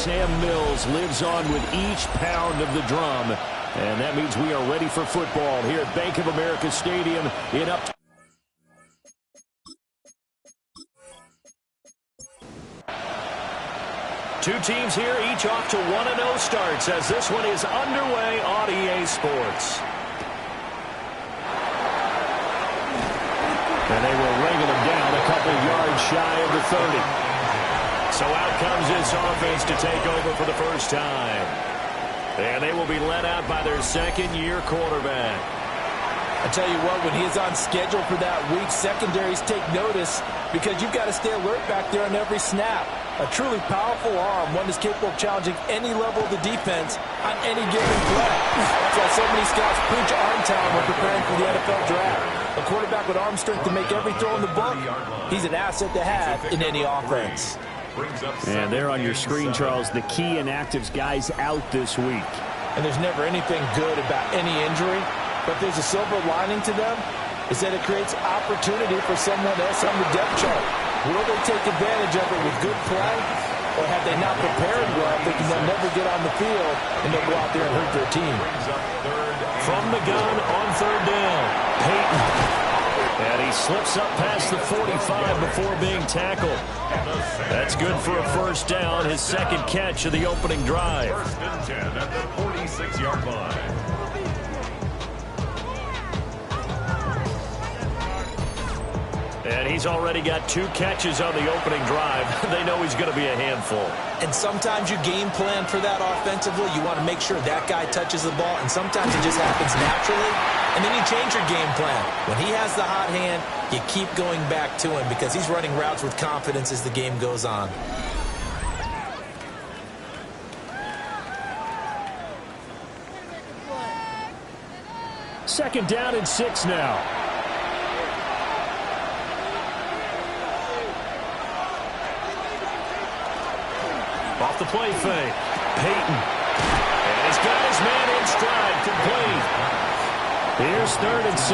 Sam Mills lives on with each pound of the drum. And that means we are ready for football here at Bank of America Stadium in up. Two teams here, each off to 1-0 starts as this one is underway on EA Sports. And they will wrangle him down a couple yards shy of the 30. So out comes this offense to take over for the first time. And they will be led out by their second-year quarterback. I tell you what, when he is on schedule for that week, secondaries take notice because you've got to stay alert back there on every snap. A truly powerful arm, one that's capable of challenging any level of the defense on any given play. That's why so many scouts preach arm talent when preparing for the NFL draft. A quarterback with arm strength to make every throw in the book, he's an asset to have in any offense. And there on your screen, Charles, the key inactives guys out this week. And there's never anything good about any injury, but there's a silver lining to them, is that it creates opportunity for someone else on the depth chart. Will they take advantage of it with good play, or have they not prepared well, thinking they'll never get on the field, and they'll go out there and hurt their team? From the gun on third down, Peyton. And he slips up past the 45 before being tackled. That's good for a first down, his second catch of the opening drive. First and 10 at the 46-yard line. And he's already got 2 catches on the opening drive. They know he's going to be a handful. And sometimes you game plan for that offensively. You want to make sure that guy touches the ball, and sometimes it just happens naturally. And then you change your game plan. When he has the hot hand, you keep going back to him because he's running routes with confidence as the game goes on. Second down and 6 now. Off the play fake. Peyton. And he's got his man in stride, complete. Here's third and 6.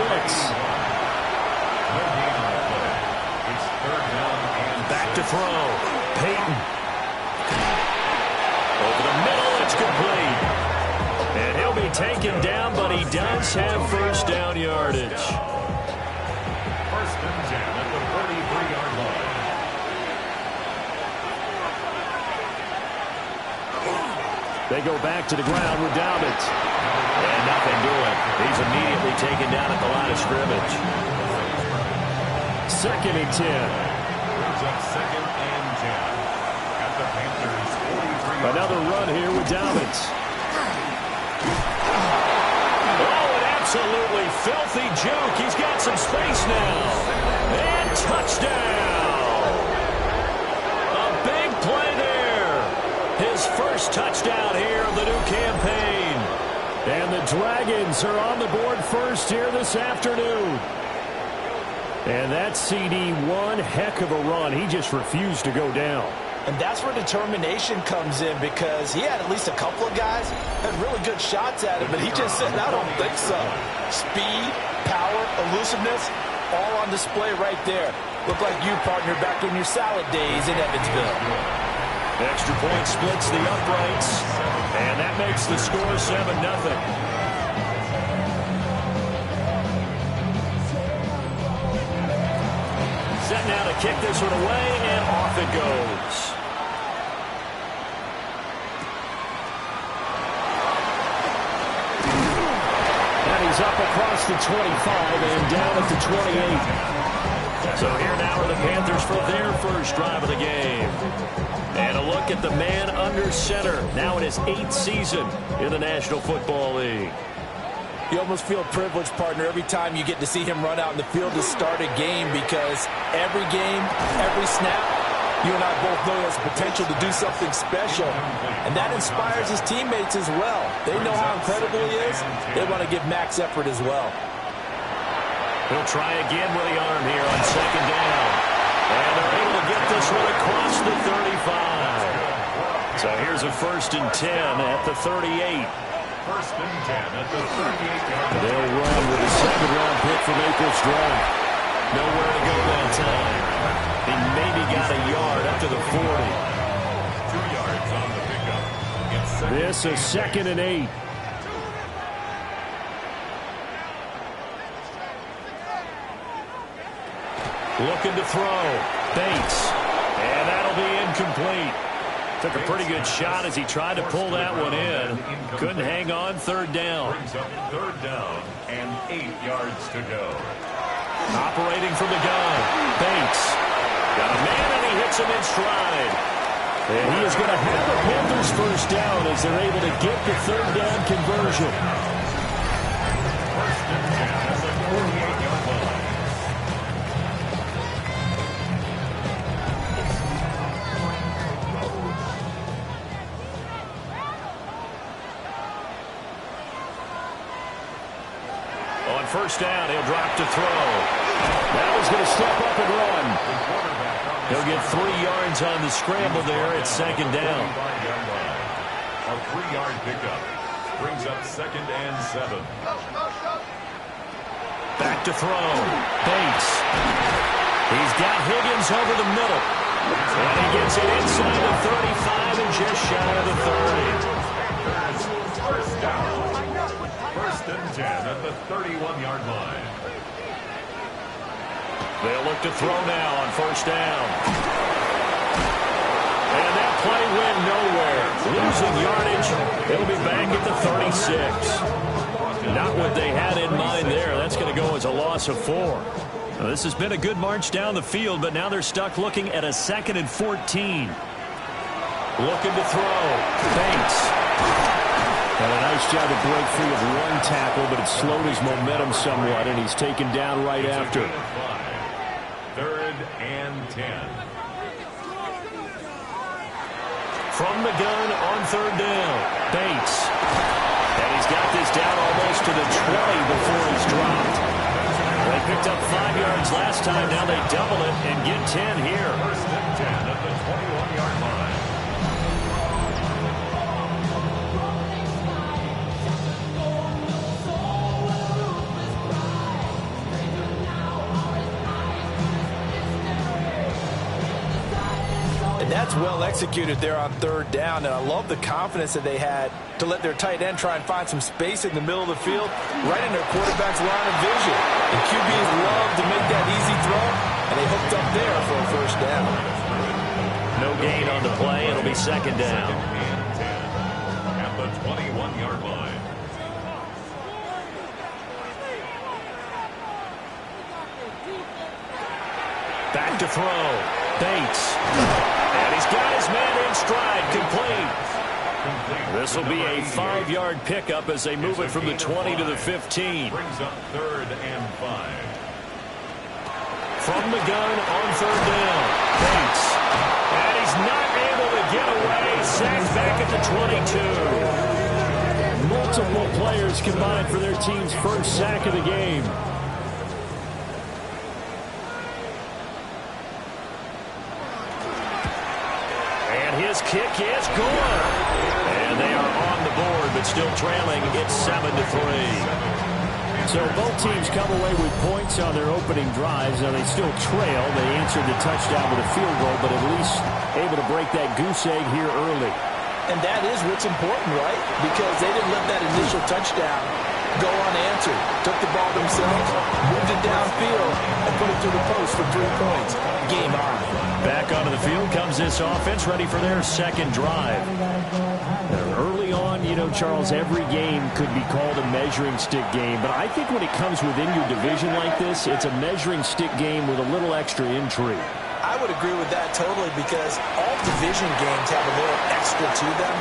Back to throw. Peyton. Over the middle, it's complete. And he'll be taken down, but he does have first down yardage. First and 10 at the 43-yard line. They go back to the ground with Dobbins. And nothing doing. He's immediately taken down at the line of scrimmage. Second and 10. Brings up second and 10 at the Panthers' 43. Another run here with Dobbins. Oh, an absolutely filthy juke. He's got some space now. And touchdown. A big play there. His first touchdown here of the new campaign. And the Dragons are on the board first here this afternoon. And that CD, one heck of a run. He just refused to go down. And that's where determination comes in because he had at least a couple of guys had really good shots at him, but he just said, I don't think so. Speed, power, elusiveness, all on display right there. Look like you, partner, back in your salad days in Evansville. Extra point splits the uprights, and that makes the score 7-0. Set now to kick this one away, and off it goes. And he's up across the 25 and down at the 28. So here now are the Panthers for their first drive of the game. And a look at the man under center, now in his 8th season in the National Football League. You almost feel privileged, partner, every time you get to see him run out in the field to start a game because every game, every snap, you and I both know he has potential to do something special. And that inspires his teammates as well. They know how incredible he is. They want to give max effort as well. He'll try again with the arm here on second down. And they're able to get this one across the 35. So here's a first and 10 at the 38. First and 10 at the 38-yard line. They'll run with a second-round pick from April's draft. Nowhere to go that time. He maybe got a yard up to the 40. 2 yards on the pickup. This is 2nd and 8. Looking to throw. Bates. And that'll be incomplete. Took a pretty good shot as he tried to pull that one in. Couldn't hang on. 3rd down. Brings up 3rd down and 8 yards to go. Operating from the gun. Bates. Got a man and he hits him in stride. And he is going to have the Panthers 1st down as they're able to get the 3rd down conversion. 1st and 10 at the 48-yard line. On 1st down, he'll drop to throw. Now he's going to step up and run. He'll get 3 yards on the scramble there. It's 2nd down. A 3-yard pickup brings up 2nd and 7. Back to throw. Bates. He's got Higgins over the middle. And he gets it inside the 35 and just shy of the 30. 1st down. 1st and 10 at the 31-yard line. They'll look to throw now on 1st down. And that play went nowhere. Losing yardage. It'll be back at the 36. Not what they had in mind there. That's going to go as a loss of 4. Now, this has been a good march down the field, but now they're stuck looking at a 2nd and 14. Looking to throw. Bates. And a nice job to break free of one tackle, but it slowed his momentum somewhat, and he's taken down right after. 3rd and 10. From the gun on 3rd down. Bates. And he's got this down almost to the 20 before he's dropped. They picked up 5 yards last time. Now they double it and get 10 here. 1st and 10 at the 21-yard line. That's well executed there on 3rd down, and I love the confidence that they had to let their tight end try and find some space in the middle of the field, right in their quarterback's line of vision. The QBs love to make that easy throw, and they hooked up there for a 1st down. No gain on the play. It'll be 2nd down. 2nd and 10 at the 21-yard line. Back to throw. Bates. And he's got his man in stride. Complete. This will be a 5-yard pickup as they move it from the 20 to the 15. Brings up 3rd and 5. From the gun on 3rd down. Bates. And he's not able to get away. Sacked back at the 22. Multiple players combined for their team's 1st sack of the game. His kick is good. And they are on the board, but still trailing. It's 7-3. So both teams come away with points on their opening drives. Now they still trail. They answered the touchdown with a field goal, but at least able to break that goose egg here early. And that is what's important, right? Because they didn't let that initial touchdown go unanswered. Took the ball themselves, moved it downfield, and put it through the post for 3 points. Game on. Back onto the field comes this offense, ready for their 2nd drive. Early on, you know, Charles, every game could be called a measuring stick game. But I think when it comes within your division like this, it's a measuring stick game with a little extra intrigue. I would agree with that totally because all division games have a little extra to them.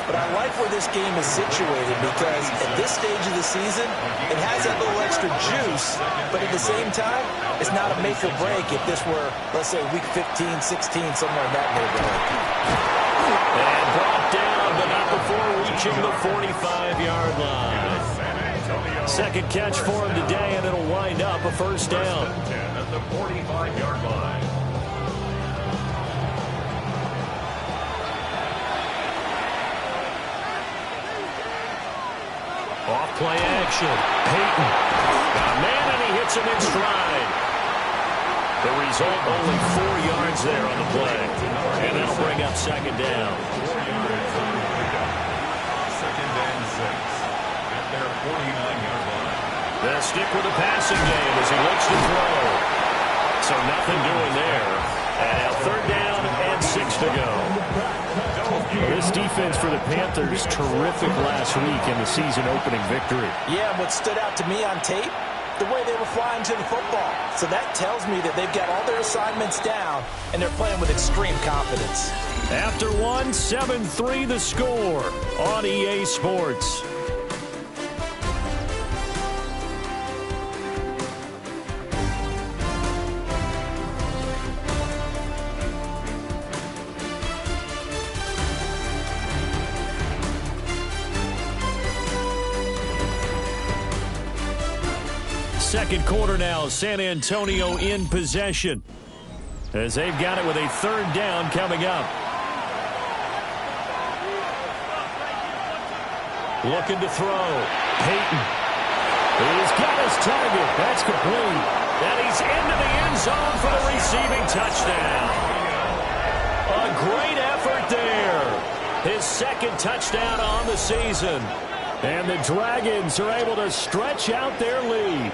But I like where this game is situated because at this stage of the season, it has that little extra juice, but at the same time, it's not a make or break if this were, let's say, week 15, 16, somewhere in that neighborhood. And brought down, but not before reaching the 45-yard line. 2nd catch for him today, and it'll wind up a 1st down. 1st and 10 at the 45-yard line. Off play action. Peyton. Got a man, and he hits him in stride. The result, only 4 yards there on the play. And that'll bring up 2nd down. 49-yard line. They'll stick with the passing game as he looks to throw. So nothing doing there. And now 3rd down and 6 to go. This defense for the Panthers, terrific last week in the season-opening victory. Yeah, and what stood out to me on tape, the way they were flying to the football. So that tells me that they've got all their assignments down, and they're playing with extreme confidence. After 7-3 the score on EA Sports. Second quarter now, San Antonio in possession as they've got it with a 3rd down coming up. Looking to throw. Peyton. He's got his target. That's complete. And he's into the end zone for the receiving touchdown. A great effort there. His 2nd touchdown on the season. And the Dragons are able to stretch out their lead.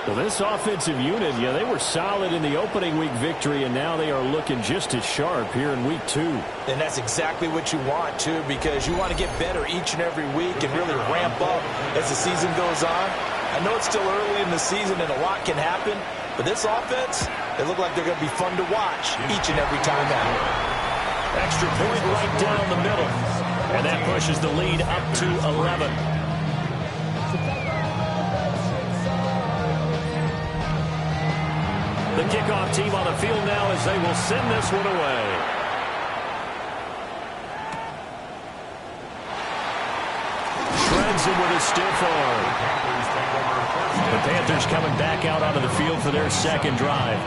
Well, this offensive unit, yeah, they were solid in the opening week victory, and now they are looking just as sharp here in week 2. And that's exactly what you want, too, because you want to get better each and every week and really ramp up as the season goes on. I know it's still early in the season and a lot can happen, but this offense, they look like they're going to be fun to watch each and every time out. Extra point right down the middle, and that pushes the lead up to 11. The kickoff team on the field now as they will send this one away. Shreds him with a stiff arm. The Panthers coming back out onto the field for their 2nd drive.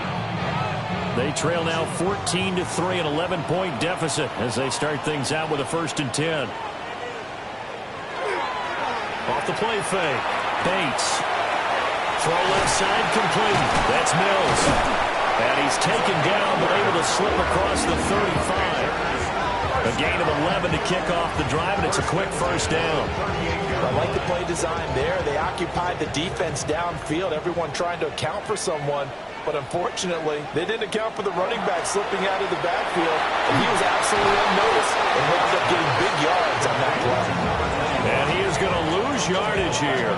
They trail now 14-3, an 11-point deficit as they start things out with a 1st and 10. Off the play fake. Bates. Throw left side complete. That's Mills. And he's taken down but able to slip across the 35. A gain of 11 to kick off the drive, and it's a quick 1st down. I like the play design there. They occupied the defense downfield, everyone trying to account for someone. But unfortunately, they didn't account for the running back slipping out of the backfield. And he was absolutely unnoticed and wound up getting big yards on that play. And he is going to lose yardage here.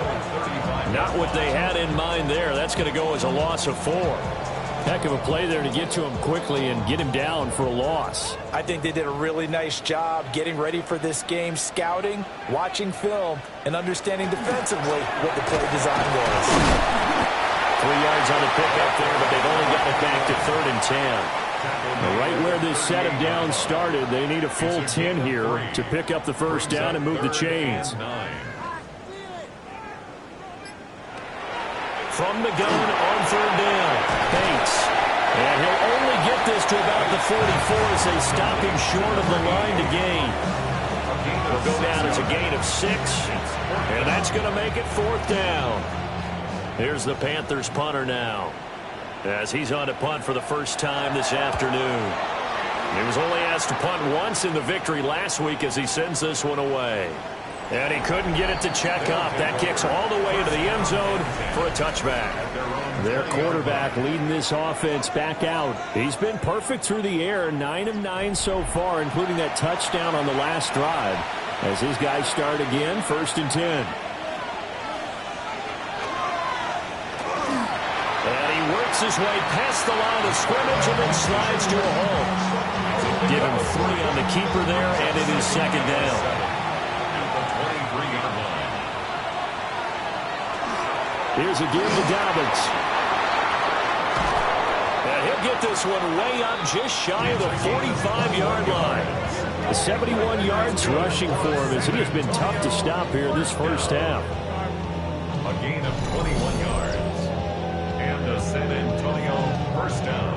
Not what they had in mind there. That's going to go as a loss of 4. Heck of a play there to get to him quickly and get him down for a loss. I think they did a really nice job getting ready for this game, scouting, watching film, and understanding defensively what the play design was. 3 yards on the pickup there, but they've only got it back to 3rd and 10. Right where this set of downs started, they need a full 10 here to pick up the 1st down and move the chains. From the gun on 3rd down, Bates. And he'll only get this to about the 44 as they stop him short of the line to gain. Will go down as a gain of 6, and that's going to make it 4th down. Here's the Panthers punter now, as he's on to punt for the first time this afternoon. He was only asked to punt once in the victory last week as he sends this one away. And he couldn't get it to check up. That kicks all the way into the end zone for a touchback. Their quarterback leading this offense back out. He's been perfect through the air, 9 of 9 so far, including that touchdown on the last drive. As his guys start again, 1st and 10. And he works his way past the line of scrimmage and then slides to a hole. Give him 3 on the keeper there, and it is 2nd down. Here's a give to Dobbins. And he'll get this one way up just shy of the 45-yard line. 71 yards rushing for him as he has been tough to stop here this first half. A gain of 21 yards. And the San Antonio 1st down.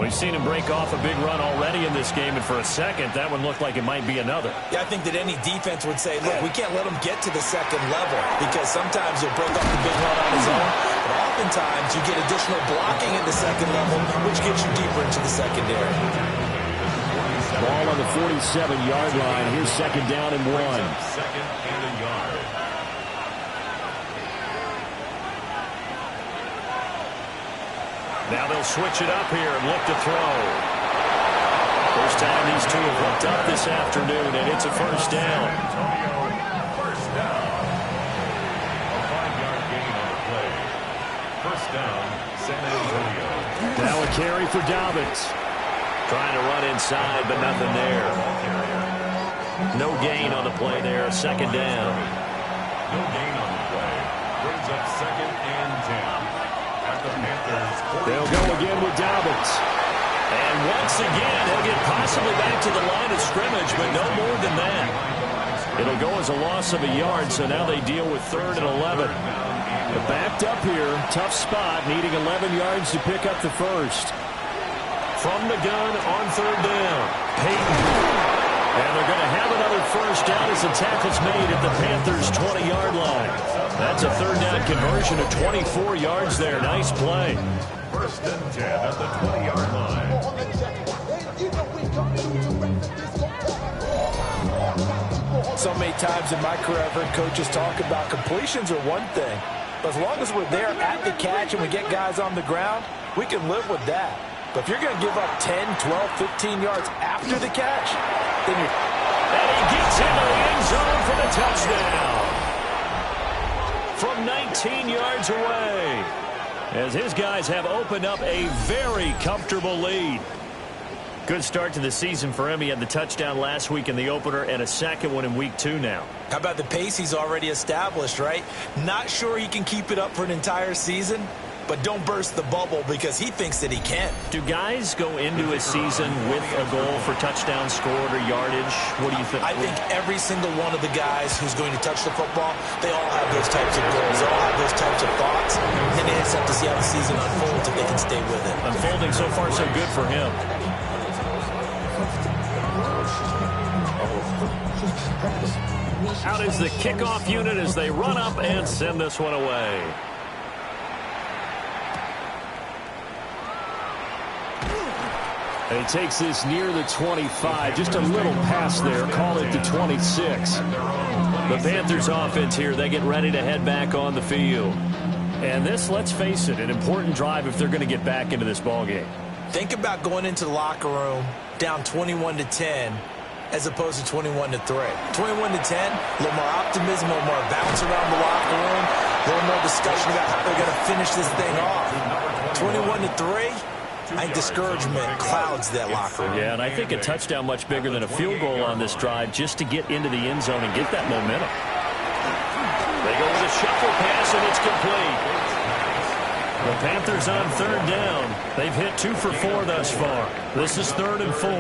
We've seen him break off a big run already in this game, and for a second, that one looked like it might be another. Yeah, I think that any defense would say, look, we can't let him get to the 2nd level because sometimes he'll break off the big run on his own. But oftentimes you get additional blocking at the second level, which gets you deeper into the secondary. Ball on the 47-yard line. Here's second down and 1. Second and a yard. Now they'll switch it up here and look to throw. First time these two have hooked up this afternoon, and it's a first down. First down. A 5-yard gain on the play. First down, San Antonio. Now a carry for Dobbins. Trying to run inside, but nothing there. No gain on the play there. Second down. No gain on the play. Brings up second and 10. At the Panthers. They'll go again with Dobbins. And once again, he'll get possibly back to the line of scrimmage, but no more than that. It'll go as a loss of a yard, so now they deal with 3rd and 11. They're backed up here. Tough spot, needing 11 yards to pick up the first. From the gun on 3rd down. Peyton. And they're going to have another first down as the tackle's made at the Panthers' 20-yard line. That's a 3rd down conversion of 24 yards there. Nice play. First and 10 at the 20-yard line. So many times in my career, I've heard coaches talk about completions are one thing. But as long as we're there at the catch and we get guys on the ground, we can live with that. But if you're going to give up 10, 12, 15 yards after the catch, then you're... And he gets into the end zone for the touchdown. From 19 yards away. As his guys have opened up a very comfortable lead. Good start to the season for him. He had the touchdown last week in the opener and a second one in week 2 now. How about the pace he's already established, right? Not sure he can keep it up for an entire season, but don't burst the bubble because he thinks that he can. Do guys go into a season with a goal for touchdown scored or yardage? What do you think? I think every single one of the guys who's going to touch the football, they all have those types of goals. They all have those types of thoughts. And they just have to see how the season unfolds if they can stay with it. Unfolding so far so good for him. Out is the kickoff unit as they run up and send this one away. And he takes this near the 25. Just a little pass there. Call it the 26. The Panthers offense here, they get ready to head back on the field. And this, let's face it, an important drive if they're going to get back into this ballgame. Think about going into the locker room down 21-10 as opposed to 21-3. 21-10, a little more optimism, a little more bounce around the locker room, a little more discussion about how they're going to finish this thing off. 21-3. I think discouragement clouds that locker room. Yeah, and I think a touchdown much bigger than a field goal on this drive just to get into the end zone and get that momentum. They go with a shuffle pass, and it's complete. The Panthers on 3rd down. They've hit 2 for 4 thus far. This is 3rd and 4.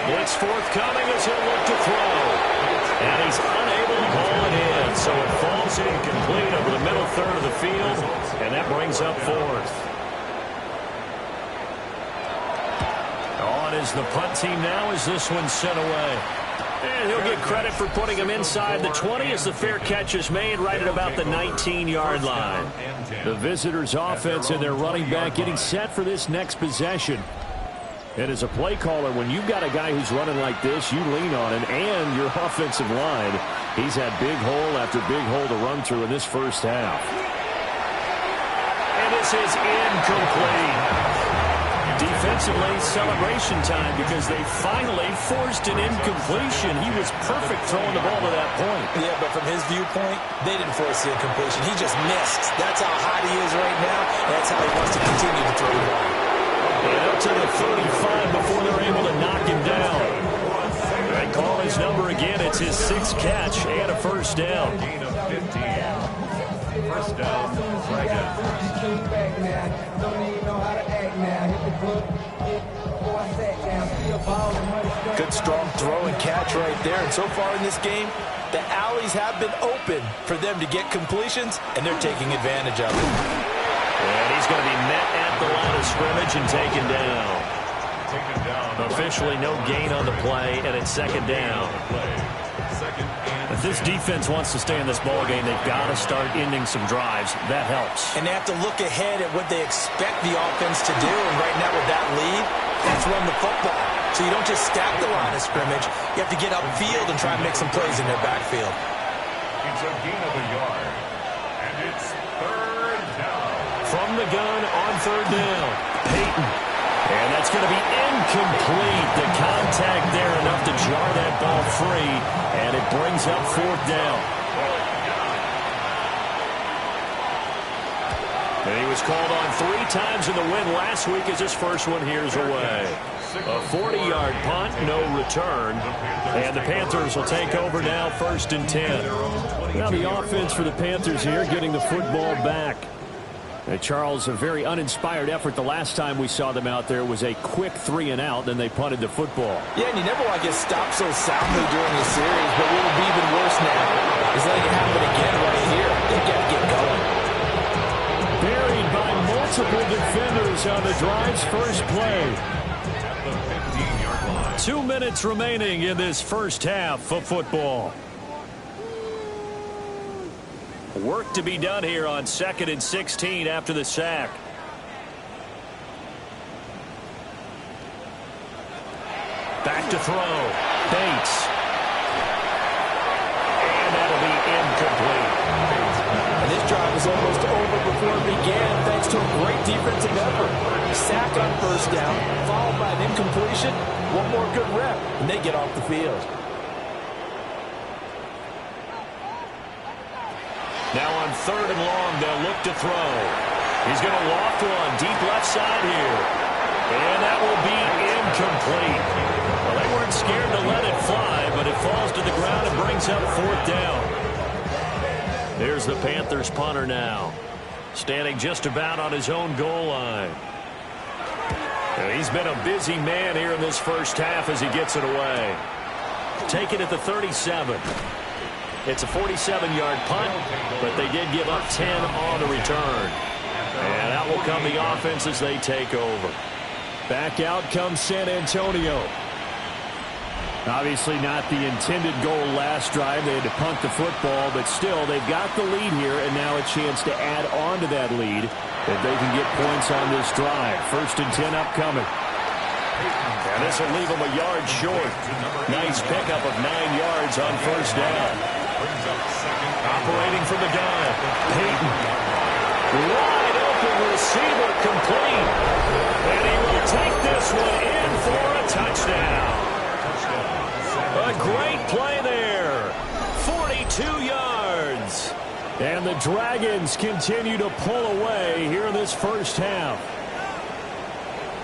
Blitz forthcoming as he'll look to throw. And he's unable to haul it in, so it falls incomplete over the middle third of the field, and that brings up 4th. On is the punt team now as this one's sent away. And he'll get credit for putting him inside the 20 as the fair catch is made right at about the 19-yard line. The visitors' offense and their running back getting set for this next possession. And as a play caller, when you've got a guy who's running like this, you lean on him and your offensive line. He's had big hole after big hole to run through in this first half. And this is incomplete. Defensively, celebration time because they finally forced an incompletion. He was perfect throwing the ball to that point. Yeah, but from his viewpoint, they didn't force the incompletion. He just missed. That's how hot he is right now, and that's how he wants to continue to throw the ball. And up to the 35 before they're able to knock him down. They call his number again. It's his 6th catch and a first down. Gain of 15. First down, Good strong throw and catch right there. And so far in this game, the alleys have been open for them to get completions, and they're taking advantage of it. And he's going to be met at the line of scrimmage and taken down. Officially no gain on the play, and it's 2nd down. If this defense wants to stay in this ball game, they've got to start ending some drives. That helps. And they have to look ahead at what they expect the offense to do. And right now with that lead, that's run the football. So you don't just stack the line of scrimmage. You have to get upfield and try and make some plays in their backfield. It's a gain of a yard. And it's third down. From the gun on third down, Peyton. And that's going to be incomplete. The contact there enough to jar that ball free. And it brings up fourth down. And he was called on 3 times in the win last week as his first one here's away. A 40-yard punt, no return. And the Panthers will take over now, 1st and 10. Now the offense for the Panthers here getting the football back. Charles, a very uninspired effort. The last time we saw them out there was a quick 3 and out, then they punted the football. Yeah, and you never want to get stopped so soundly during the series, but what will be even worse now is letting it happen again right here. They've got to get going. Buried by multiple defenders on the drive's first play. 2 minutes remaining in this first half of football. Work to be done here on 2nd and 16 after the sack. Back to throw. Bates. And that'll be incomplete. And this drive was almost over before it began thanks to a great defensive effort. Sack on first down, followed by an incompletion. One more good rep, and they get off the field. Now on 3rd and long, they'll look to throw. He's going to loft one deep left side here. And that will be incomplete. Well, they weren't scared to let it fly, but it falls to the ground and brings up 4th down. There's the Panthers punter now, standing just about on his own goal line. And he's been a busy man here in this first half as he gets it away. Take it at the 37. It's a 47-yard punt, but they did give up 10 on the return. And that will come the offense as they take over. Back out comes San Antonio. Obviously not the intended goal last drive. They had to punt the football, but still they've got the lead here, and now a chance to add on to that lead if they can get points on this drive. 1st and 10 upcoming. And this will leave them a yard short. Nice pickup of 9 yards on first down. Operating from the gun, Peyton. Wide open receiver complete. And he will take this one in for a touchdown. A great play there. 42 yards. And the Dragons continue to pull away here in this first half.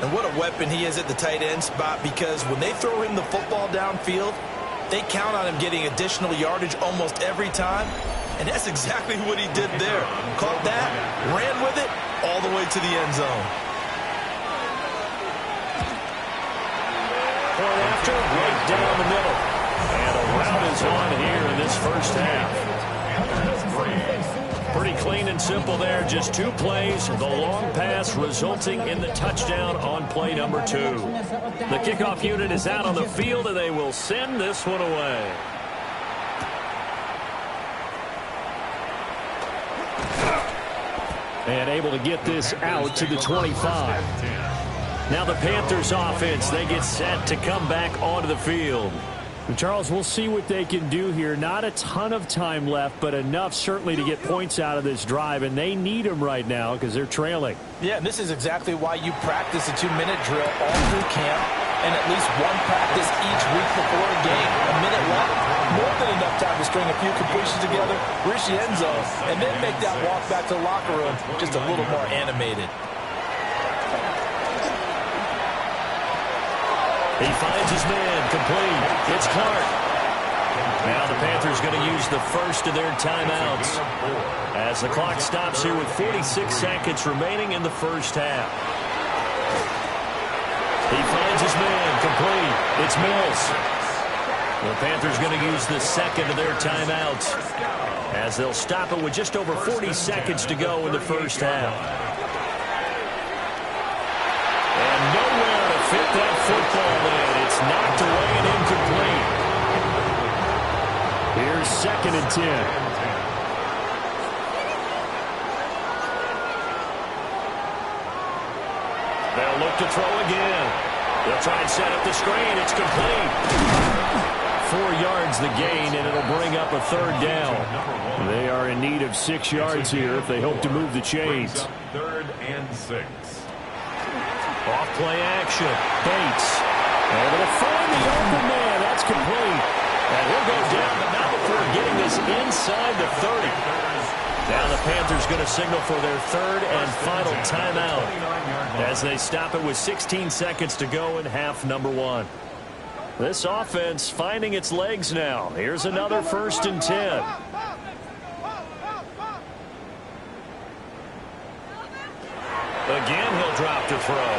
And what a weapon he is at the tight end spot, because when they throw him the football downfield, they count on him getting additional yardage almost every time. And that's exactly what he did there. Caught that, ran with it, all the way to the end zone. Point after, right down the middle. And a rout is on here in this first half. Pretty clean and simple there. Just 2 plays. The long pass resulting in the touchdown on play number 2. The kickoff unit is out on the field, and they will send this one away. And able to get this out to the 25. Now the Panthers offense, they get set to come back onto the field. Charles, we'll see what they can do here. Not a ton of time left, but enough certainly to get points out of this drive, and they need them right now because they're trailing. Yeah, and this is exactly why you practice a 2-minute drill all through camp and at least one practice each week before a game. A minute left, more than enough time to string a few completions together, reach the end zone, and then make that walk back to the locker room just a little more animated. He finds his man, complete. It's Clark. Now the Panthers going to use the first of their timeouts as the clock stops here with 46 seconds remaining in the first half. He finds his man, complete. It's Mills. The Panthers going to use the second of their timeouts as they'll stop it with just over 40 seconds to go in the first half. And nowhere to fit that football in. It's knocked away and incomplete. Here's 2nd and 10. They'll look to throw again. They'll try and set up the screen. It's complete. 4 yards the gain, and it'll bring up a 3rd down. They are in need of 6 yards here if they hope to move the chains. 3rd and 6. Off play action. Bates able to find the open man. That's complete. And he'll go down, but not before getting this inside the 30. Now the Panthers going to signal for their 3rd and final timeout as they stop it with 16 seconds to go in half number 1. This offense finding its legs now. Here's another 1st and 10. Again, he'll drop to throw.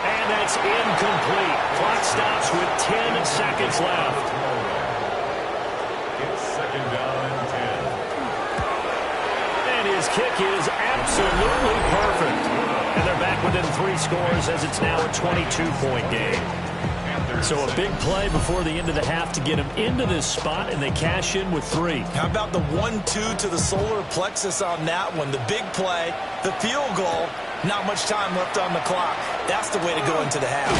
And that's incomplete. Clock stops with 10 seconds left. It's 2nd down and 10. And his kick is absolutely perfect. And they're back within 3 scores as it's now a 22-point game. So a big play before the end of the half to get them into this spot, and they cash in with 3. How about the 1-2 to the solar plexus on that one? The big play, the field goal, not much time left on the clock. That's the way to go into the half.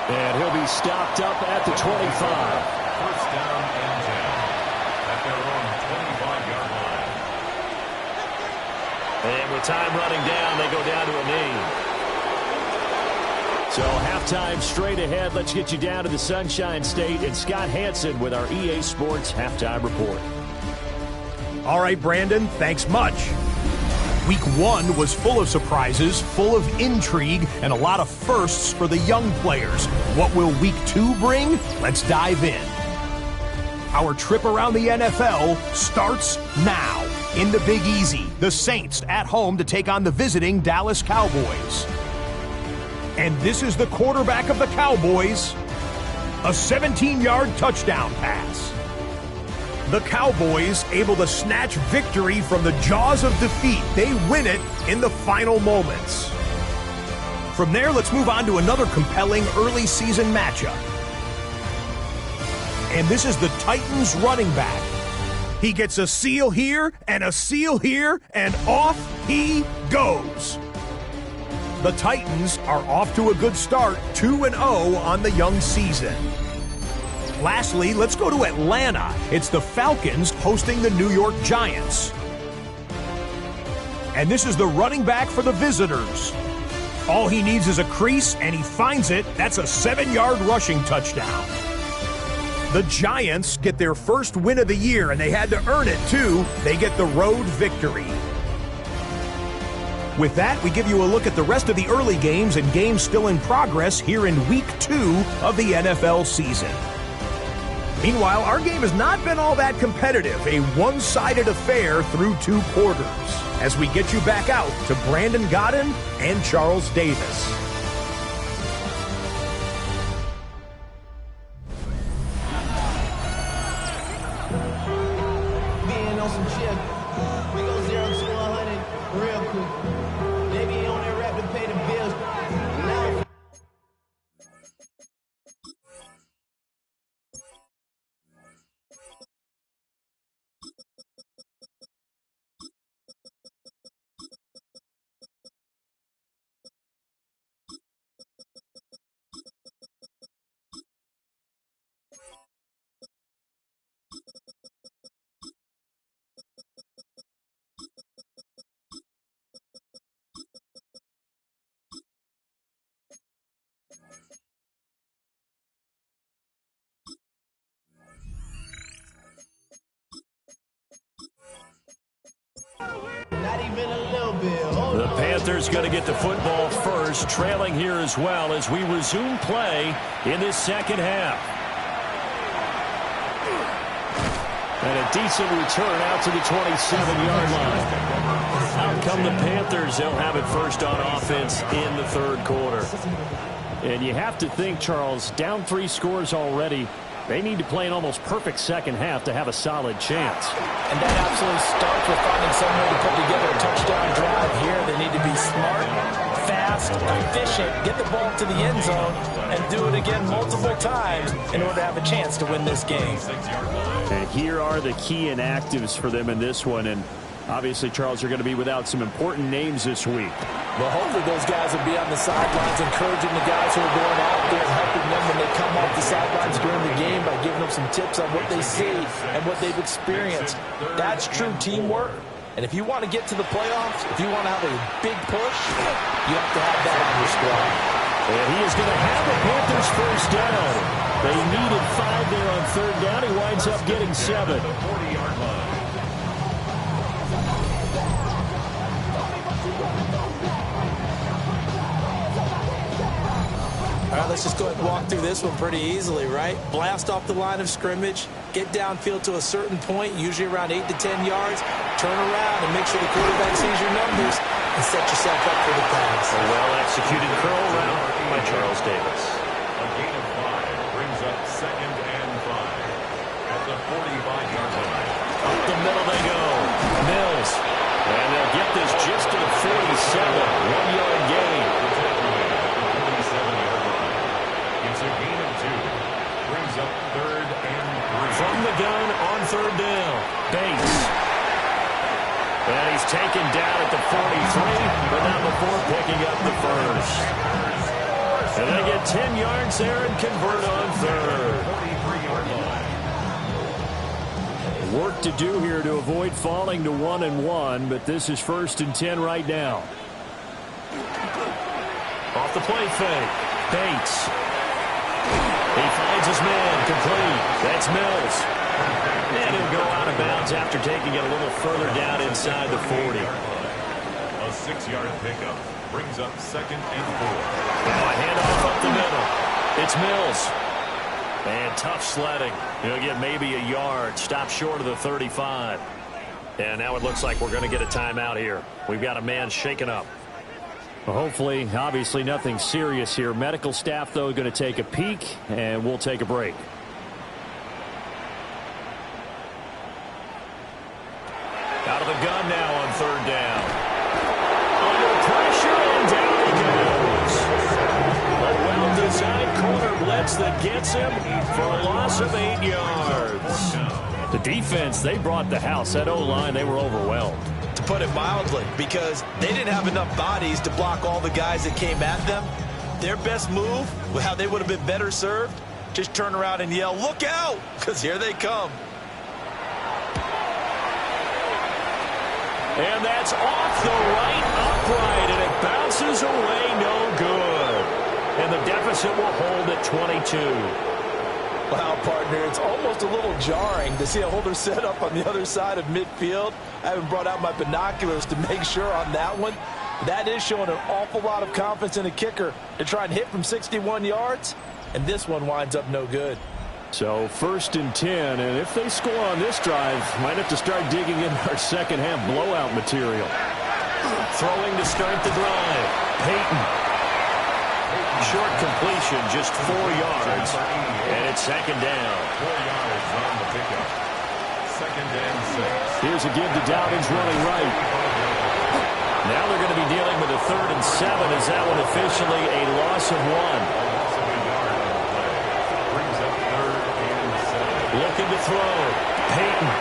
And he'll be stopped up at the 25. 1st down and 10. At their own 25-yard line. And with time running down, they go down to a knee. So halftime straight ahead. Let's get you down to the Sunshine State and Scott Hansen with our EA Sports Halftime Report. All right, Brandon, thanks much. Week 1 was full of surprises, full of intrigue, and a lot of firsts for the young players. What will Week 2 bring? Let's dive in. Our trip around the NFL starts now. In the Big Easy, the Saints at home to take on the visiting Dallas Cowboys. And this is the quarterback of the Cowboys, a 17-yard touchdown pass. The Cowboys able to snatch victory from the jaws of defeat. They win it in the final moments. From there, let's move on to another compelling early season matchup. And this is the Titans running back. He gets a seal here, and off he goes. The Titans are off to a good start, 2-0 on the young season. Lastly, let's go to Atlanta. It's the Falcons hosting the New York Giants. And this is the running back for the visitors. All he needs is a crease, and he finds it. That's a 7-yard rushing touchdown. The Giants get their first win of the year, and they had to earn it, too. They get the road victory. With that, we give you a look at the rest of the early games and games still in progress here in Week 2 of the NFL season. Meanwhile, our game has not been all that competitive, a one-sided affair through 2 quarters, as we get you back out to Brandon Godden and Charles Davis. Being on some shit, we go 0 to 100 real quick. They be on that rap to pay the bills. Now not even a little bit. The Panthers going to get the football first, trailing here as well as we resume play in this second half. And a decent return out to the 27-yard line. Out come the Panthers. They'll have it first on offense in the third quarter. And you have to think, Charles, down 3 scores already. They need to play an almost perfect second half to have a solid chance. And that absolutely starts with finding some way to put together a touchdown drive here. They need to be smart, fast, fast, efficient, get the ball to the end zone, and do it again multiple times in order to have a chance to win this game. And here are the key inactives for them in this one. And obviously, Charles, are going to be without some important names this week. Well, hopefully those guys will be on the sidelines encouraging the guys who are going out there and helping them when they come off the sidelines during the game by giving them some tips on what they see and what they've experienced. That's true teamwork. And if you want to get to the playoffs, if you want to have a big push, you have to have that on your squad. And he is going to have the Panthers first down. They needed 5 there on third down. He winds up getting 7. All right, let's just go ahead and walk through this one pretty easily, right? Blast off the line of scrimmage, get downfield to a certain point, usually around 8 to 10 yards, turn around and make sure the quarterback sees your numbers and set yourself up for the pass. A well-executed curl route by Charles Davis. A gain of 5 brings up 2nd and 5 at the 45-yard line. Up the middle they go. Mills. And they'll get this just to the 47. 1-yard gain. It's a gain of 2. Brings up 3rd and 3. From the gun on third down. Bates. And he's taken down at the 43, but not before picking up the first. And they get 10 yards there and convert on third. 43-yard line. Work to do here to avoid falling to 1-1, but this is 1st and 10 right now. Off the play fake. Bates. He finds his man, complete. That's Mills. And he'll go out of bounds after taking it a little further down inside the 40. A 6-yard pickup brings up 2nd and 4. Now a handoff up the middle. It's Mills. And tough sledding. He'll get maybe a yard. Stop short of the 35. And now it looks like we're going to get a timeout here. We've got a man shaken up. Well, hopefully, obviously nothing serious here. Medical staff, though, going to take a peek, and we'll take a break. Out of the gun now on third down. Under pressure, and down he goes. A well-designed corner blitz that gets him for a loss of 8 yards. The defense, they brought the house. That O-line, they were overwhelmed. To put it mildly, because they didn't have enough bodies to block all the guys that came at them. Their best move, how they would have been better served, just turn around and yell, "Look out!" because here they come. And that's off the right upright, and it bounces away no good. And the deficit will hold at 22. Wow, partner, it's almost a little jarring to see a holder set up on the other side of midfield. I haven't brought out my binoculars to make sure on that one. That is showing an awful lot of confidence in a kicker to try and hit from 61 yards, and this one winds up no good. So 1st and 10, and if they score on this drive, might have to start digging in our second half blowout material. Throwing to start the drive. Peyton. Short completion, just 4 yards, and it's 2nd down. 4 yards on the pickup. 2nd and 6. Here's a give to Dobbins running right. Now they're going to be dealing with a 3rd and 7. Is that one officially a loss of 1? Loss of a yard on the play. Brings up 3rd and 7. Looking to throw. Peyton.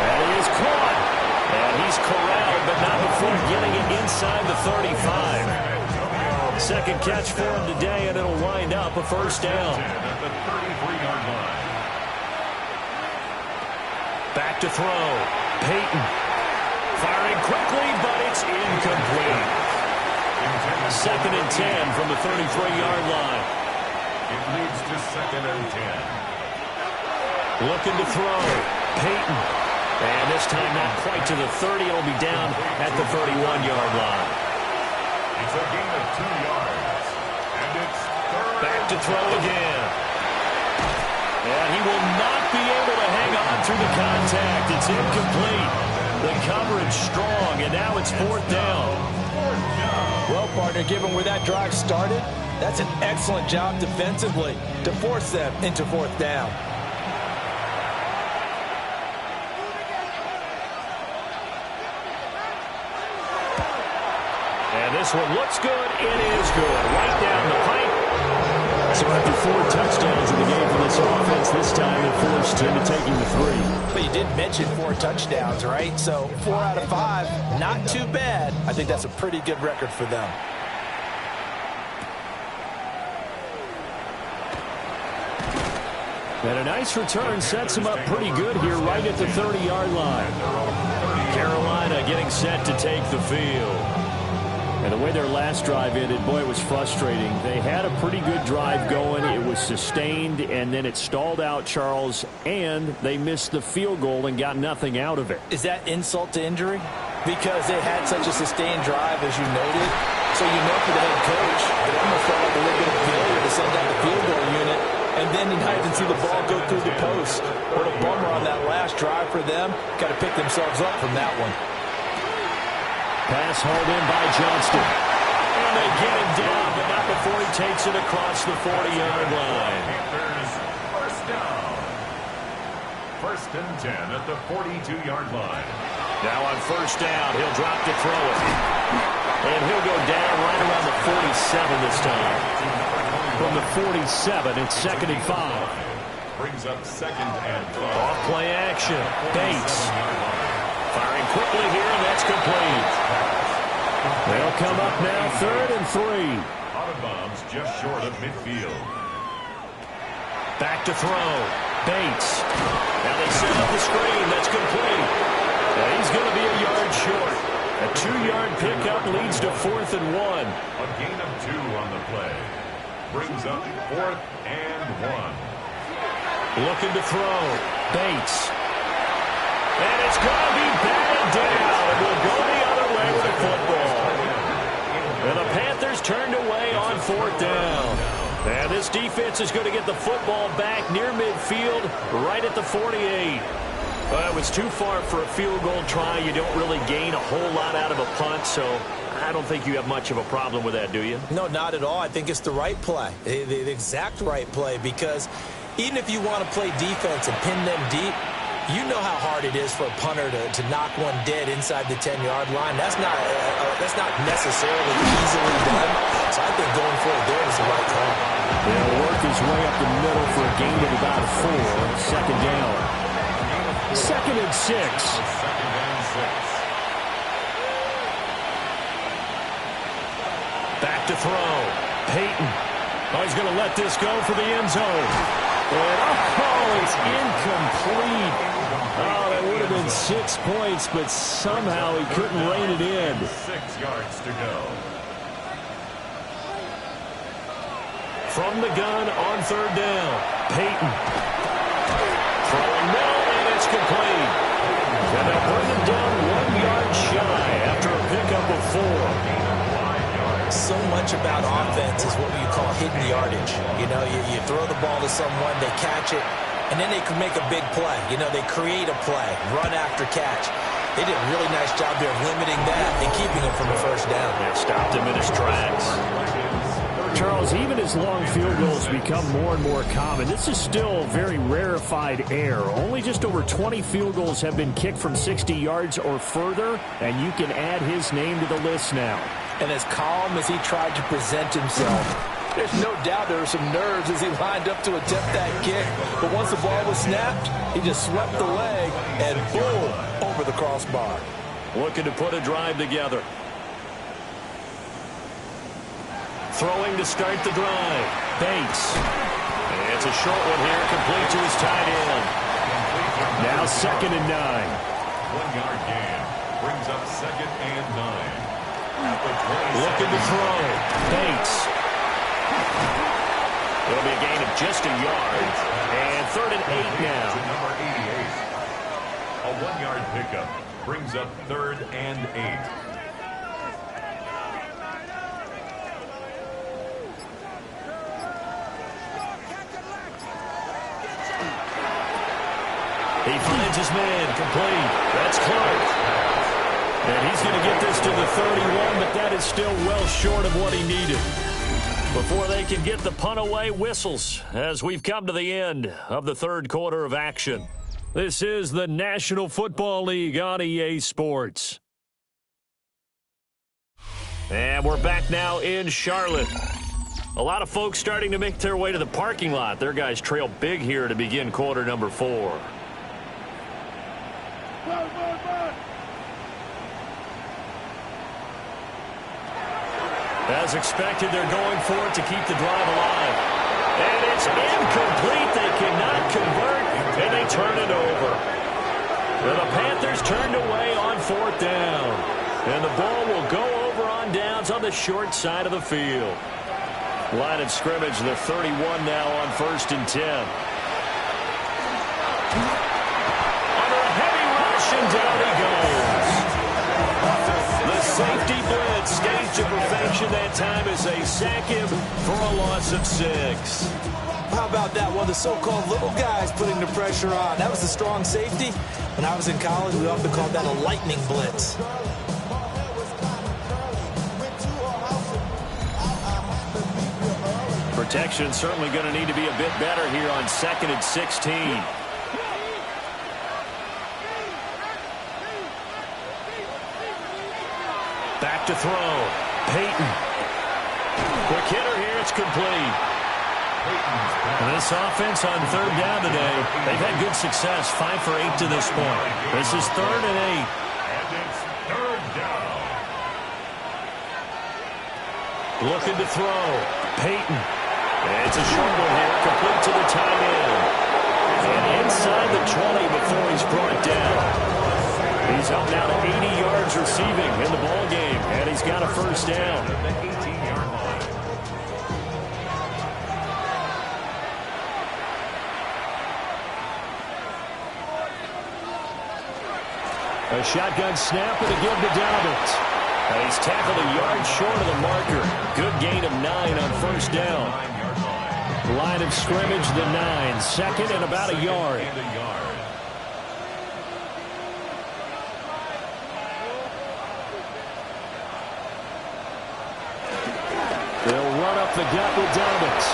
And he is caught. And he's corralled, but not before getting it inside the 35. Second catch for him today, and it'll wind up a 1st down. At the 33-yard line. Back to throw. Peyton. Firing quickly, but it's incomplete. 2nd and 10 from the 33-yard line. It leads to 2nd and 10. Looking to throw. Peyton. And this time not quite to the 30. It'll be down at the 31-yard line. It's a gain of 2 yards. And it's 3rd. Back to throw again. And he will not be able to hang on through the contact. It's incomplete. The coverage strong, and now it's 4th down. Well, partner, given where that drive started, that's an excellent job defensively to force them into 4th down. And this one looks good. It is good. Right down the pipe. So after 4 touchdowns in the game for this offense, this time it forced into taking the 3. But you did mention 4 touchdowns, right? So 4 out of 5, not too bad. I think that's a pretty good record for them. And a nice return sets him up pretty good here right at the 30-yard line. Carolina getting set to take the field. And the way their last drive ended, boy, it was frustrating. They had a pretty good drive going. It was sustained, and then it stalled out, Charles, and they missed the field goal and got nothing out of it. Is that insult to injury? Because they had such a sustained drive, as you noted. So you know for the head coach, it almost felt like a little bit of failure to send out the field goal unit, and then you not even see the ball go through the post. What a bummer on that last drive for them. Got to pick themselves up from that one. Pass hauled in by Johnston. And they get him down, but not before he takes it across the 40-yard line. Panthers first down. 1st and 10 at the 42-yard line. Now on 1st down, he'll drop to throw it. And he'll go down right around the 47 this time. From the 47, it's 2nd and 5. Brings up 2nd and 5. Off play action. Bates. Firing quickly here, and that's complete. They'll come up now 3rd and 3. Out of bounds just short of midfield. Back to throw. Bates. Now they set up the screen. That's complete. Now he's going to be a yard short. A 2-yard pickup leads to 4th and 1. A gain of 2 on the play. Brings up 4th and 1. Looking to throw. Bates. And it's going to be batted down. It will go the other way with the football. And the Panthers turned away on 4th down. And this defense is going to get the football back near midfield, right at the 48. Well, it was too far for a field goal try. You don't really gain a whole lot out of a punt, so I don't think you have much of a problem with that, do you? No, not at all. I think it's the right play, the exact right play, because even if you want to play defense and pin them deep, you know how hard it is for a punter to knock one dead inside the 10-yard line. That's not necessarily easily done. So I think going for it there is the right call. They'll work his way up the middle for a gain of about 4. 2nd down. 2nd and 6. 2nd and 6. Back to throw. Peyton. Oh, he's going to let this go for the end zone. And it's incomplete. Oh, that would have been 6 points, but somehow he couldn't rein it in. 6 yards to go. From the gun on 3rd down. Peyton. Throwing no, and it's complete. And they'll bring him down 1 yard shy after a pickup of 4. So much about offense is what you call hidden yardage. You know, you throw the ball to someone, they catch it, and then they can make a big play. You know, they create a play, run after catch. They did a really nice job there of limiting that and keeping him from the 1st down. That stopped him in his tracks. Charles, even as long field goals become more and more common, this is still very rarefied air. Only just over 20 field goals have been kicked from 60 yards or further, and you can add his name to the list now. And as calm as he tried to present himself, there's no doubt there were some nerves as he lined up to attempt that kick. But once the ball was snapped, he just swept the leg and boom, over the crossbar. Looking to put a drive together. Throwing to start the drive. Bates. And it's a short one here, complete to his tight end. Now 2nd and 9. 1 yard gain. Brings up 2nd and 9. Looking to throw. Bates. It'll be a gain of just a yard. And 3rd and 8 now. To number 88. A 1 yard pickup brings up 3rd and 8. He finds his man, complete. That's Clark. And he's going to get this to the 31, but that is still well short of what he needed. Before they can get the punt away, whistles as we've come to the end of the 3rd quarter of action. This is the National Football League on EA Sports. And we're back now in Charlotte. A lot of folks starting to make their way to the parking lot. Their guys trail big here to begin quarter number 4. As expected, they're going for it to keep the drive alive. And it's incomplete. They cannot convert, and they turn it over. And the Panthers turned away on 4th down. And the ball will go over on downs on the short side of the field. Line of scrimmage, the 31 now on 1st and 10. Under a heavy rush, and down he goes. The safety blitz staged to perfection that time as they sack him for a loss of 6. How about that? One of the so-called little guys putting the pressure on. That was a strong safety. When I was in college, we often called that a lightning blitz. Protection certainly going to need to be a bit better here on 2nd and 16. Back to throw. Peyton. Quick hitter here. It's complete. This offense on 3rd down today, they've had good success. 5 for 8 to this point. This is 3rd and 8. And it's 3rd down. Looking to throw. Peyton. It's a short one here, complete to the tight end. And inside the 20 before he's brought down. He's up now to 80 yards receiving in the ball game, and he's got a 1st down. The 18-yard line. A shotgun snap and a give to Dobbins. And he's tackled a yard short of the marker. Good gain of 9 on 1st down. 9-yard line. Line of scrimmage, the 9. 2nd and about a yard. And a yard. They'll run up the gut with Dobbins.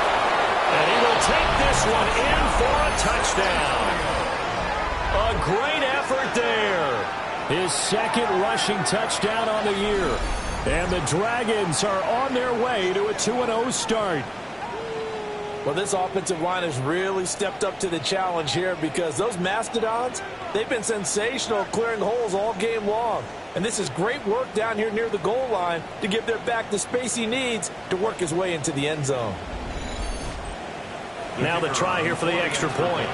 And he will take this one in for a touchdown. A great effort there. His 2nd rushing touchdown on the year. And the Dragons are on their way to a 2-0 start. Well, this offensive line has really stepped up to the challenge here because those Mastodons, they've been sensational clearing holes all game long. And this is great work down here near the goal line to give their back the space he needs to work his way into the end zone. Now the try here for the extra point.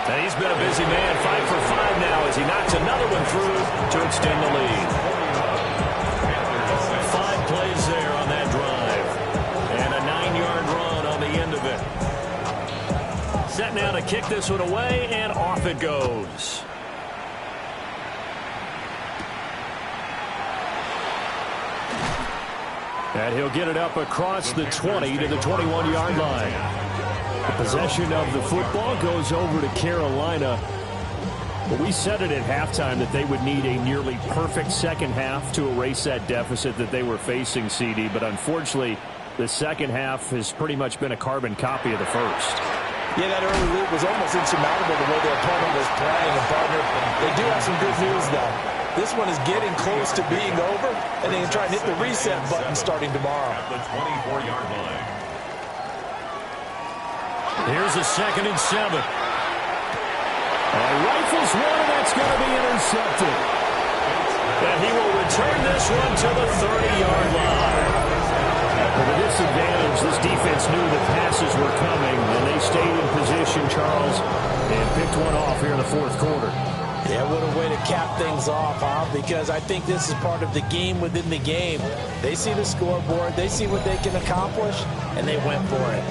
And he's been a busy man, 5 for 5 now as he knocks another one through to extend the lead. 5 plays there on that drive. And a 9-yard run on the end of it. Set now to kick this one away, and off it goes. And he'll get it up across the 20 to the 21-yard line. The possession of the football goes over to Carolina. But we said it at halftime that they would need a nearly perfect second half to erase that deficit that they were facing, CD. But unfortunately, the second half has pretty much been a carbon copy of the first. Yeah, that early lead was almost insurmountable the way their opponent was playing. And partner, they do have some good news, though. This one is getting close to being over, and they can try and hit the reset button starting tomorrow. At the 24-yard line. Here's a 2nd and 7. Rifles one, and that's going to be intercepted. And he will return this one to the 30-yard line. With a disadvantage, this defense knew the passes were coming, and they stayed in position, Charles, and picked one off here in the 4th quarter. Yeah, what a way to cap things off, huh? Because I think this is part of the game within the game. They see the scoreboard, they see what they can accomplish, and they went for it.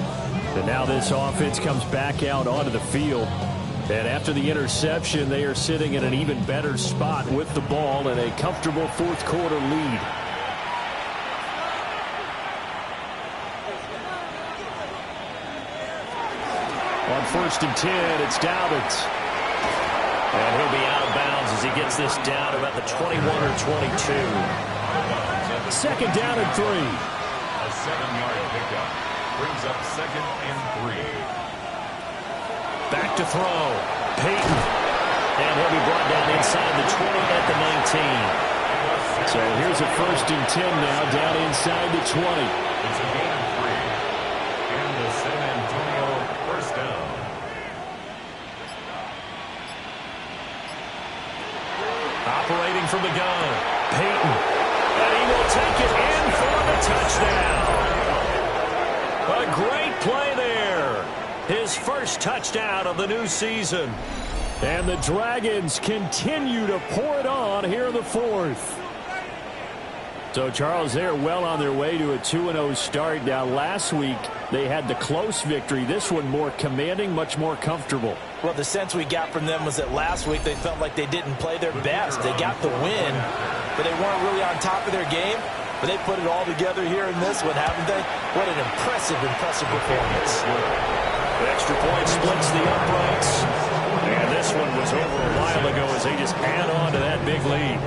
And now this offense comes back out onto the field. And after the interception, they are sitting in an even better spot with the ball and a comfortable 4th quarter lead. On 1st and 10, it's Dobbins. And he'll be out of bounds as he gets this down about the 21 or 22. 2nd down and 3. A 7-yard pickup brings up 2nd and 3. Back to throw. Peyton. And he'll be brought down inside the 20 at the 19. So here's a 1st and 10 now, down inside the 20. It's a gain of 3. And the San Antonio first down. Operating from the gun, Peyton. And he will take it in for the touchdown. A great play there. His first touchdown of the new season. And the Dragons continue to pour it on here in the 4th. So, Charles, they're well on their way to a 2-0 start. Now, last week, they had the close victory. This one more commanding, much more comfortable. Well, the sense we got from them was that last week they felt like they didn't play their best. They got the win, but they weren't really on top of their game. But they put it all together here in this one, haven't they? What an impressive, impressive performance. The extra point splits the uprights. And this one was over a while ago as they just add on to that big lead.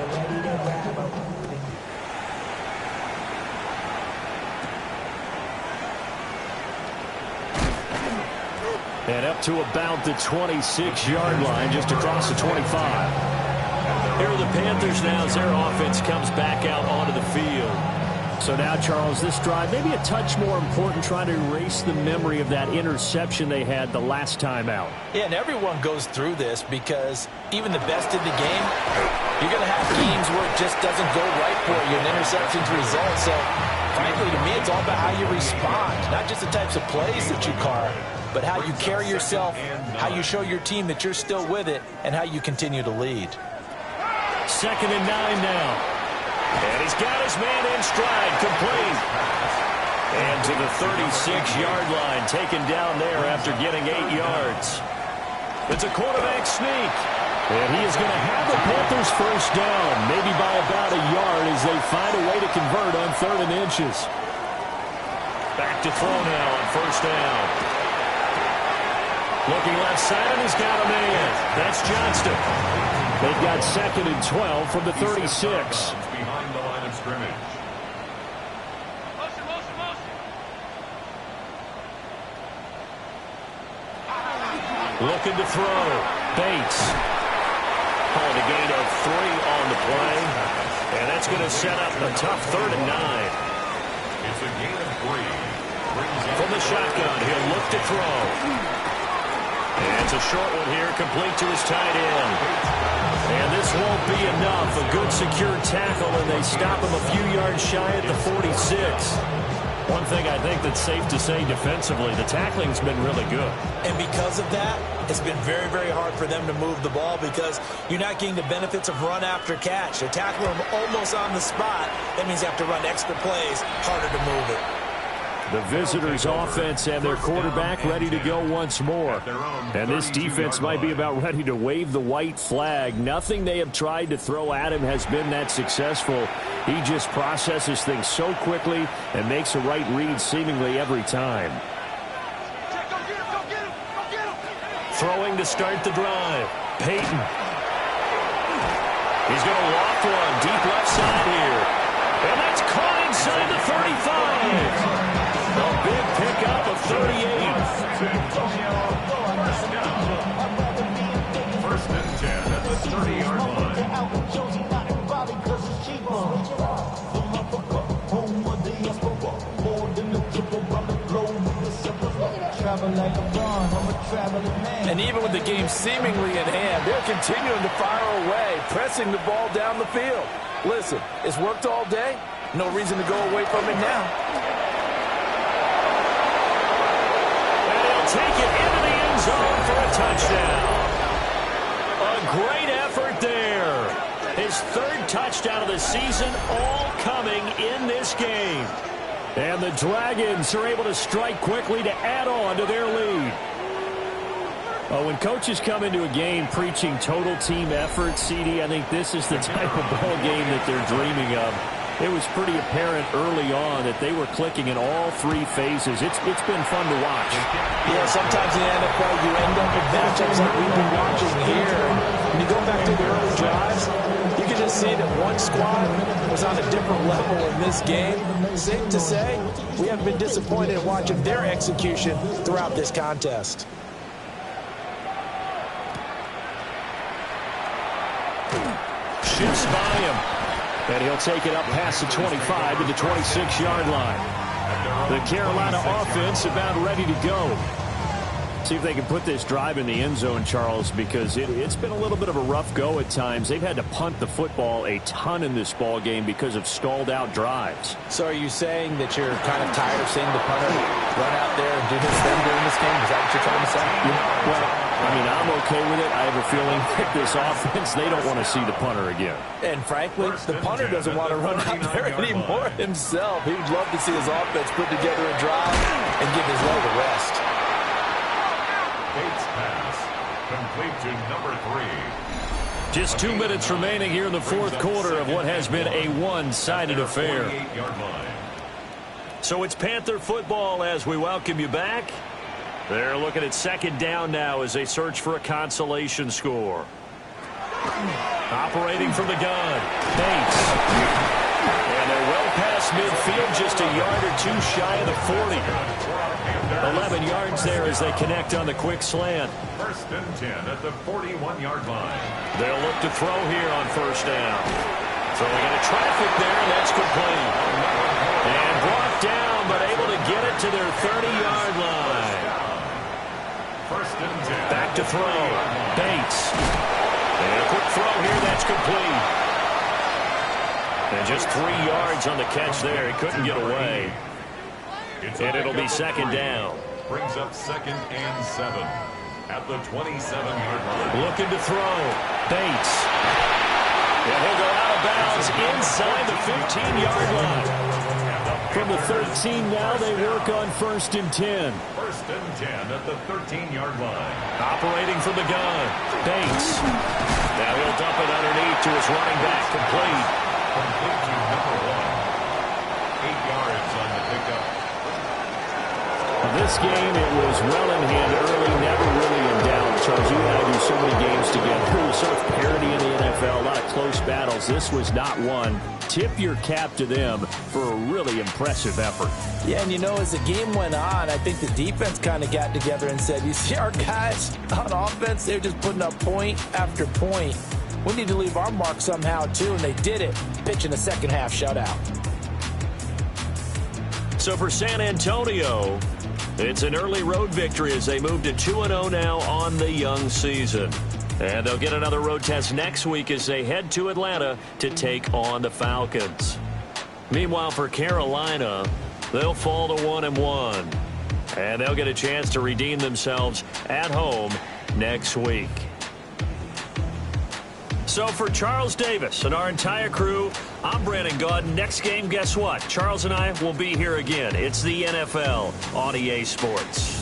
And up to about the 26-yard line, just across the 25. Here are the Panthers now as their offense comes back out onto the field. So now, Charles, this drive maybe a touch more important, trying to erase the memory of that interception they had the last time out. Yeah, and everyone goes through this because even the best in the game, you're going to have games where it just doesn't go right for you, and interceptions result. So, frankly, to me, it's all about how you respond, not just the types of plays that you call, but how you carry yourself, how you show your team that you're still with it, and how you continue to lead. 2nd and 9 now. And he's got his man in stride, complete. And to the 36-yard line, taken down there after getting 8 yards. It's a quarterback sneak. And he is going to have the Panthers first down, maybe by about a yard as they find a way to convert on 3rd and inches. Back to throw now on 1st down. Looking left side, and he's got a man. That's Johnston. They've got 2nd and 12 from the 36. Behind the line of scrimmage. Looking to throw. Bates. Called a gain of 3 on the play. And that's going to set up a tough 3rd and 9. It's a gain of 3. From the shotgun, he'll look to throw. And it's a short one here, complete to his tight end. And this won't be enough. A good secure tackle, and they stop him a few yards shy at the 46. One thing I think that's safe to say defensively, the tackling's been really good. And because of that, it's been very, very hard for them to move the ball because you're not getting the benefits of run after catch. They're tackling them almost on the spot. That means you have to run extra plays, harder to move it. The visitors' offense and their quarterback ready to go once more. And this defense might be about ready to wave the white flag. Nothing they have tried to throw at him has been that successful. He just processes things so quickly and makes a right read seemingly every time. Throwing to start the drive. Peyton. He's going to loft one deep left side here. And that's caught inside the 35. A big pickup of 38. First and 10 at the 30-yard line. And even with the game seemingly in hand, they're continuing to fire away, pressing the ball down the field. Listen, it's worked all day. No reason to go away from it now. And he'll take it into the end zone for a touchdown. A great effort there. His 3rd touchdown of the season, all coming in this game. And the Dragons are able to strike quickly to add on to their lead. When coaches come into a game preaching total team effort, CD, I think this is the type of ball game that they're dreaming of. It was pretty apparent early on that they were clicking in all 3 phases. It's been fun to watch. Yeah, sometimes in the NFL you end up with matchups like we've been watching here. When you go back to the early drives, you can just see that one squad was on a different level in this game. Safe to say, we have been disappointed watching their execution throughout this contest. shifts by him. And he'll take it up past the 25 to the 26-yard line. The Carolina offense about ready to go. See if they can put this drive in the end zone, Charles, because it's been a little bit of a rough go at times. They've had to punt the football a ton in this ball game because of stalled-out drives. So are you saying that you're kind of tired of seeing the punter run out there and do his thing during this game? Is that what you're trying to say? Well, I mean, I'm okay with it. I have a feeling that this offense, they don't want to see the punter again. And frankly, the punter doesn't want to run out there anymore himself. He would love to see his offense put together a drive and give his leg a rest. Bates pass, complete to number 3. Just 2 minutes remaining here in the fourth quarter of what has been a one-sided affair. So it's Panther football as we welcome you back. They're looking at second down now as they search for a consolation score. Operating from the gun, Bates. And they're well past midfield, just a yard or two shy of the 40. 11 yards there as they connect on the quick slant. First and 10 at the 41-yard line. They'll look to throw here on first down. Throwing into traffic there, and that's complete. And brought down, but able to get it to their 30-yard line. First and 10. Back to throw. Bates. And a quick throw here, that's complete. And just 3 yards on the catch there. He couldn't get away. And it'll be second down. Brings up second and 7 at the 27-yard line. Looking to throw. Bates. And he'll go out of bounds inside the 15-yard line. From the 13 now, they work on first and 10. First and 10 at the 13-yard line. Operating from the gun. Bates. Now he'll dump it underneath to his running back. Complete. Complete to number 1. 8 yards on the pickup. This game, it was well in hand early, never really in doubt. Charles, you and I do so many games together. There's so much parity in the NFL, a lot of close battles. This was not one. Tip your cap to them for a really impressive effort. Yeah, and you know, as the game went on, I think the defense kind of got together and said, you see our guys on offense, they're just putting up point after point. We need to leave our mark somehow, too, and they did it, pitching a second-half shutout. So for San Antonio, it's an early road victory as they move to 2-0 now on the young season. And they'll get another road test next week as they head to Atlanta to take on the Falcons. Meanwhile, for Carolina, they'll fall to 1-1. And they'll get a chance to redeem themselves at home next week. So for Charles Davis and our entire crew, I'm Brandon Gaud. Next game, guess what? Charles and I will be here again. It's the NFL on EA Sports.